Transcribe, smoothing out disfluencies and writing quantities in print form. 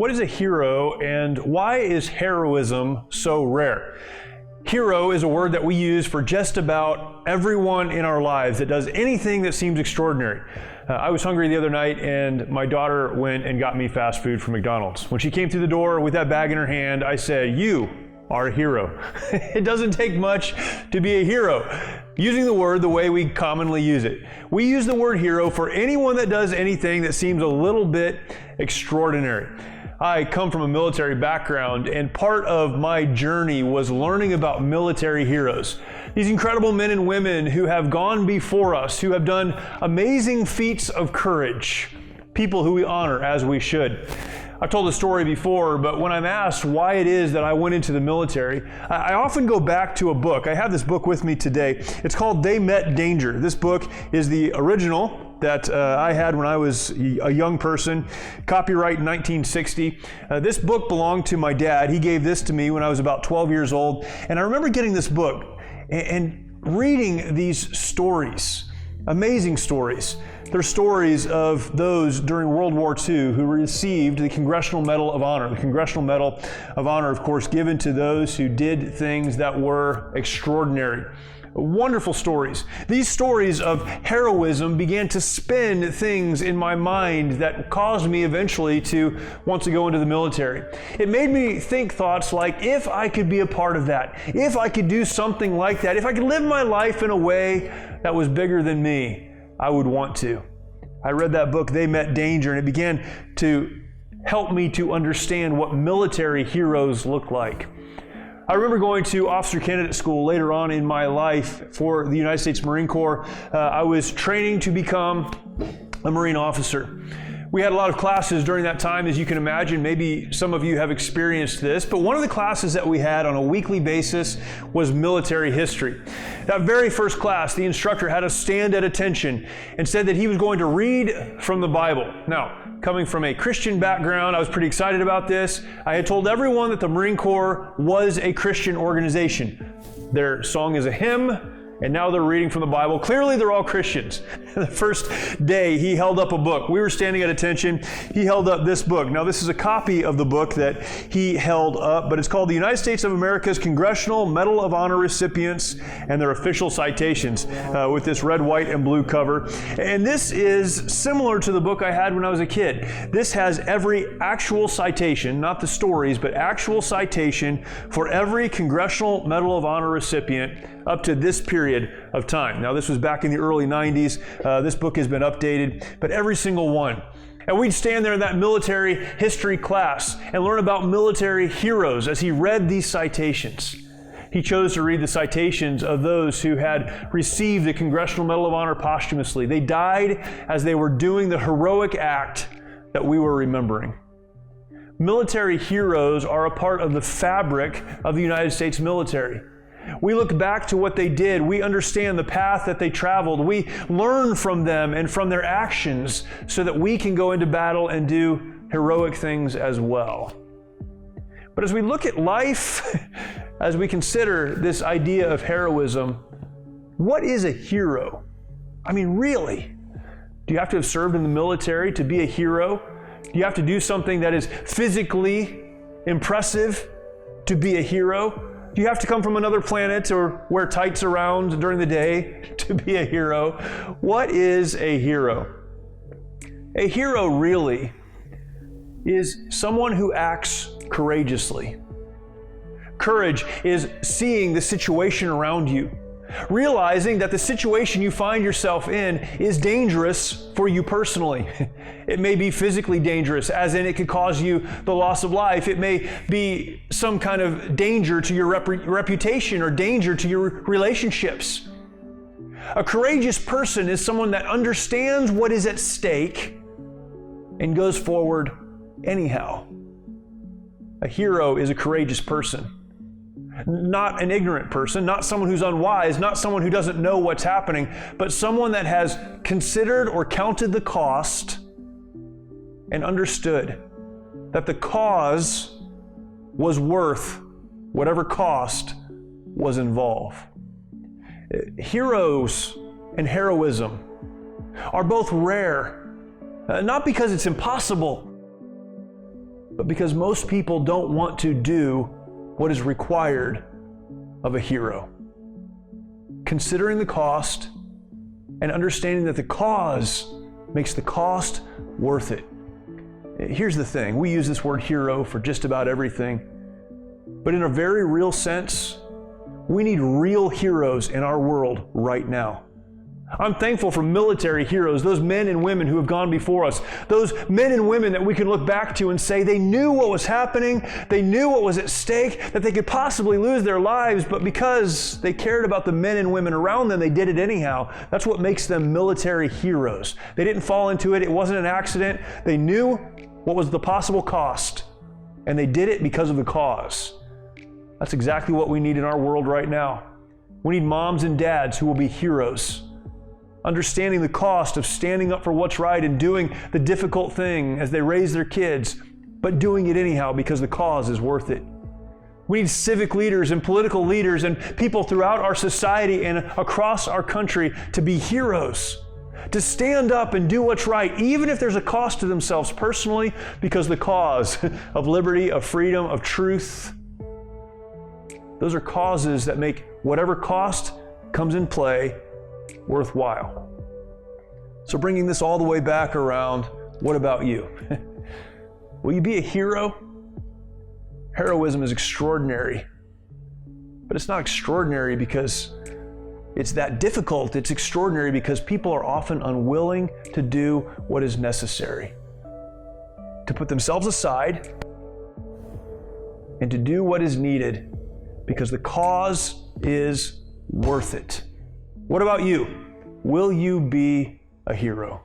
What is a hero and why is heroism so rare? Hero is a word that we use for just about everyone in our lives that does anything that seems extraordinary. I was hungry the other night and my daughter went and got me fast food from McDonald's. When she came through the door with that bag in her hand, I said, "You are a hero." It doesn't take much to be a hero. Using the word the way we commonly use it. We use the word hero for anyone that does anything that seems a little bit extraordinary. I come from a military background, and part of my journey was learning about military heroes. These incredible men and women who have gone before us, who have done amazing feats of courage, people who we honor as we should. I've told the story before, but when I'm asked why it is that I went into the military, I often go back to a book. I have this book with me today. It's called They Met Danger. This book is the original that I had when I was a young person, copyright in 1960. This book belonged to my dad. He gave this to me when I was about 12 years old. And I remember getting this book and reading these stories, amazing stories. They're stories of those during World War II who received the Congressional Medal of Honor. The Congressional Medal of Honor, of course, given to those who did things that were extraordinary. Wonderful stories. These stories of heroism began to spin things in my mind that caused me eventually to want to go into the military. It made me think thoughts like, if I could be a part of that, if I could do something like that, if I could live my life in a way that was bigger than me, I would want to. I read that book, They Met Danger, and it began to help me to understand what military heroes look like. I remember going to officer candidate school later on in my life for the United States Marine Corps. I was training to become a Marine officer. We had a lot of classes during that time, as you can imagine. Maybe some of you have experienced this, but one of the classes that we had on a weekly basis was military history. That very first class, the instructor had us stand at attention and said that he was going to read from the Bible. Now, coming from a Christian background, I was pretty excited about this. I had told everyone that the Marine Corps was a Christian organization. Their song is a hymn, and now they're reading from the Bible. Clearly, they're all Christians. The first day, he held up a book. We were standing at attention. He held up this book. Now, this is a copy of the book that he held up, but it's called The United States of America's Congressional Medal of Honor Recipients and Their Official Citations, with this red, white, and blue cover. And this is similar to the book I had when I was a kid. This has every actual citation, not the stories, but actual citation for every Congressional Medal of Honor recipient up to this period of time. Now, this was back in the early 90s. This book has been updated, but every single one. And we'd stand there in that military history class and learn about military heroes as he read these citations. He chose to read the citations of those who had received the Congressional Medal of Honor posthumously. They died as they were doing the heroic act that we were remembering. Military heroes are a part of the fabric of the United States military. We look back to what they did. We understand the path that they traveled. We learn from them and from their actions so that we can go into battle and do heroic things as well. But as we look at life, as we consider this idea of heroism, what is a hero? I mean, really? Do you have to have served in the military to be a hero? Do you have to do something that is physically impressive to be a hero? Do you have to come from another planet or wear tights around during the day to be a hero? What is a hero? A hero really is someone who acts courageously. Courage is seeing the situation around you, realizing that the situation you find yourself in is dangerous for you personally. It may be physically dangerous, as in it could cause you the loss of life. It may be some kind of danger to your reputation or danger to your relationships. A courageous person is someone that understands what is at stake and goes forward anyhow. A hero is a courageous person. Not an ignorant person, not someone who's unwise, not someone who doesn't know what's happening, but someone that has considered or counted the cost and understood that the cause was worth whatever cost was involved. Heroes and heroism are both rare, not because it's impossible, but because most people don't want to do what is required of a hero. Considering the cost and understanding that the cause makes the cost worth it. Here's the thing, we use this word hero for just about everything, but in a very real sense, we need real heroes in our world right now. I'm thankful for military heroes, those men and women who have gone before us, those men and women that we can look back to and say they knew what was happening, they knew what was at stake, that they could possibly lose their lives, but because they cared about the men and women around them, they did it anyhow. That's what makes them military heroes. They didn't fall into it, it wasn't an accident. They knew what was the possible cost, and they did it because of the cause. That's exactly what we need in our world right now. We need moms and dads who will be heroes, understanding the cost of standing up for what's right and doing the difficult thing as they raise their kids, but doing it anyhow because the cause is worth it. We need civic leaders and political leaders and people throughout our society and across our country to be heroes, to stand up and do what's right, even if there's a cost to themselves personally, because the cause of liberty, of freedom, of truth, those are causes that make whatever cost comes in play worthwhile. So bringing this all the way back around, what about you? Will you be a hero? Heroism is extraordinary, but it's not extraordinary because it's that difficult. It's extraordinary because people are often unwilling to do what is necessary, to put themselves aside and to do what is needed because the cause is worth it. What about you? Will you be a hero?